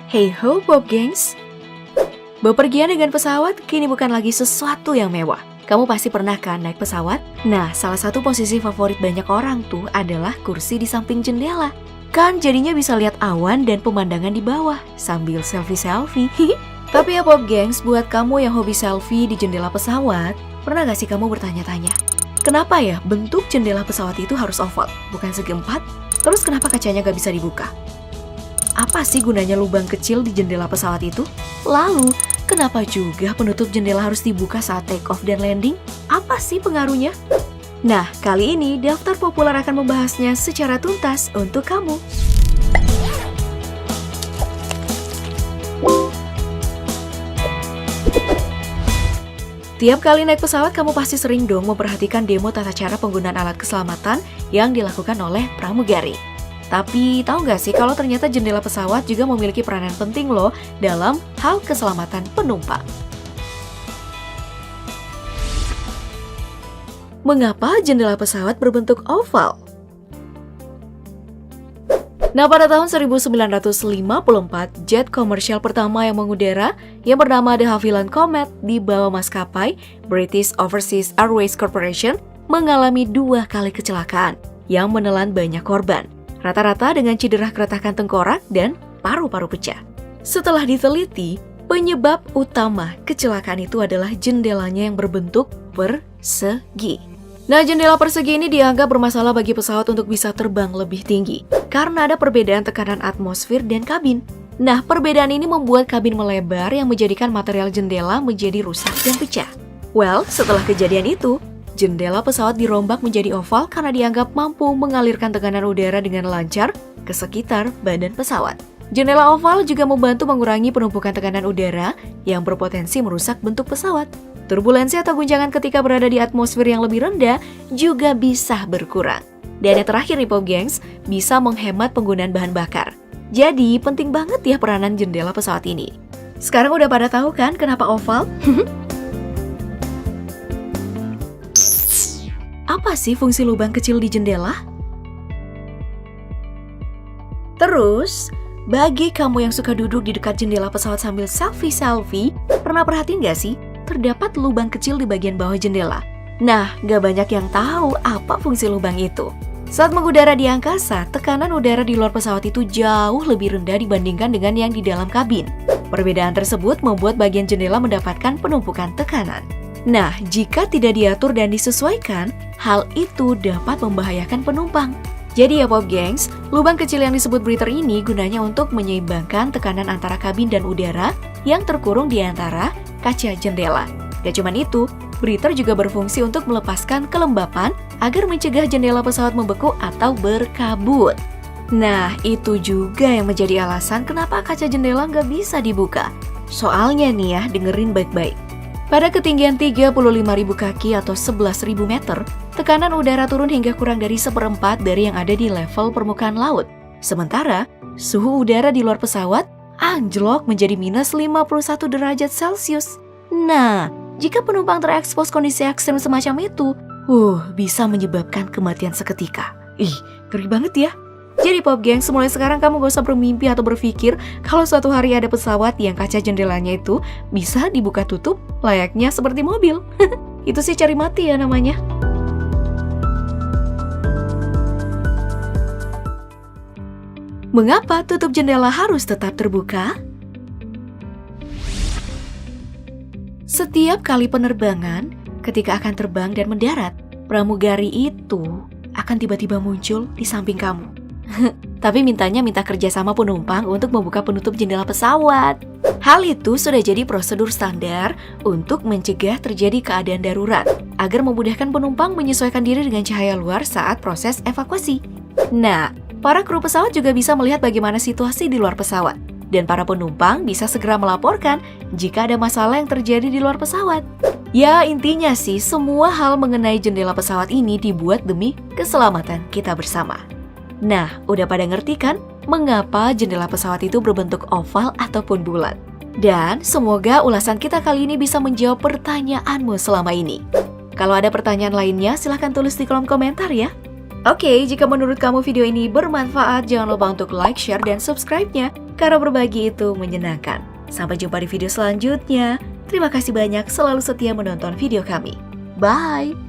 Hey ho Pop Gengs! Bepergian dengan pesawat kini bukan lagi sesuatu yang mewah. Kamu pasti pernah kan naik pesawat? Nah, salah satu posisi favorit banyak orang tuh adalah kursi di samping jendela. Kan jadinya bisa lihat awan dan pemandangan di bawah sambil selfie-selfie. Tapi ya Pop Gengs, buat kamu yang hobi selfie di jendela pesawat, pernah gak sih kamu bertanya-tanya? Kenapa ya bentuk jendela pesawat itu harus oval, bukan segi empat? Terus kenapa kacanya gak bisa dibuka? Apa sih gunanya lubang kecil di jendela pesawat itu? Lalu, kenapa juga penutup jendela harus dibuka saat take off dan landing? Apa sih pengaruhnya? Nah, kali ini Daftar Populer akan membahasnya secara tuntas untuk kamu. Tiap kali naik pesawat, kamu pasti sering dong memperhatikan demo tata cara penggunaan alat keselamatan yang dilakukan oleh pramugari. Tapi tahu nggak sih kalau ternyata jendela pesawat juga memiliki peranan penting loh dalam hal keselamatan penumpang. Mengapa jendela pesawat berbentuk oval? Nah, pada tahun 1954, jet komersial pertama yang mengudara yang bernama De Havilland Comet dibawa maskapai British Overseas Airways Corporation mengalami 2 kali kecelakaan yang menelan banyak korban. Rata-rata dengan cedera keretakan tengkorak dan paru-paru pecah. Setelah diteliti, penyebab utama kecelakaan itu adalah jendelanya yang berbentuk persegi. Nah, jendela persegi ini dianggap bermasalah bagi pesawat untuk bisa terbang lebih tinggi karena ada perbedaan tekanan atmosfer dan kabin. Nah, perbedaan ini membuat kabin melebar yang menjadikan material jendela menjadi rusak dan pecah. Well, setelah kejadian itu, jendela pesawat dirombak menjadi oval karena dianggap mampu mengalirkan tekanan udara dengan lancar ke sekitar badan pesawat. Jendela oval juga membantu mengurangi penumpukan tekanan udara yang berpotensi merusak bentuk pesawat. Turbulensi atau guncangan ketika berada di atmosfer yang lebih rendah juga bisa berkurang. Dan yang terakhir nih Pop Gengs, bisa menghemat penggunaan bahan bakar. Jadi penting banget ya peranan jendela pesawat ini. Sekarang udah pada tahu kan kenapa oval? Apa sih fungsi lubang kecil di jendela? Terus, bagi kamu yang suka duduk di dekat jendela pesawat sambil selfie-selfie, pernah perhatiin gak sih? Terdapat lubang kecil di bagian bawah jendela. Nah, gak banyak yang tahu apa fungsi lubang itu. Saat mengudara di angkasa, tekanan udara di luar pesawat itu jauh lebih rendah dibandingkan dengan yang di dalam kabin. Perbedaan tersebut membuat bagian jendela mendapatkan penumpukan tekanan. Nah, jika tidak diatur dan disesuaikan, hal itu dapat membahayakan penumpang. Jadi ya Pop Gengs, lubang kecil yang disebut breather ini gunanya untuk menyeimbangkan tekanan antara kabin dan udara yang terkurung di antara kaca jendela. Gak cuman itu, breather juga berfungsi untuk melepaskan kelembapan agar mencegah jendela pesawat membeku atau berkabut. Nah, itu juga yang menjadi alasan kenapa kaca jendela nggak bisa dibuka. Soalnya nih ya, dengerin baik-baik. Pada ketinggian 35.000 kaki atau 11.000 meter, tekanan udara turun hingga kurang dari 1/4 dari yang ada di level permukaan laut. Sementara, suhu udara di luar pesawat anjlok menjadi minus 51 derajat Celcius. Nah, jika penumpang terekspos kondisi ekstrem semacam itu, bisa menyebabkan kematian seketika. Ih, ngeri banget ya. Jadi Pop Gengs, mulai sekarang kamu gak usah bermimpi atau berpikir kalau suatu hari ada pesawat yang kaca jendelanya itu bisa dibuka tutup layaknya seperti mobil. Itu sih cari mati ya namanya. Mengapa tutup jendela harus tetap terbuka? Setiap kali penerbangan, ketika akan terbang dan mendarat, pramugari itu akan tiba-tiba muncul di samping kamu. Tapi minta kerja sama penumpang untuk membuka penutup jendela pesawat. Hal itu sudah jadi prosedur standar untuk mencegah terjadi keadaan darurat, agar memudahkan penumpang menyesuaikan diri dengan cahaya luar saat proses evakuasi. Nah, para kru pesawat juga bisa melihat bagaimana situasi di luar pesawat. Dan para penumpang bisa segera melaporkan jika ada masalah yang terjadi di luar pesawat. Ya, intinya sih semua hal mengenai jendela pesawat ini dibuat demi keselamatan kita bersama. Nah, udah pada ngerti kan mengapa jendela pesawat itu berbentuk oval ataupun bulat? Dan semoga ulasan kita kali ini bisa menjawab pertanyaanmu selama ini. Kalau ada pertanyaan lainnya, silahkan tulis di kolom komentar ya. Oke, jika menurut kamu video ini bermanfaat, jangan lupa untuk like, share, dan subscribe-nya. karena berbagi itu menyenangkan. Sampai jumpa di video selanjutnya. Terima kasih banyak selalu setia menonton video kami. Bye!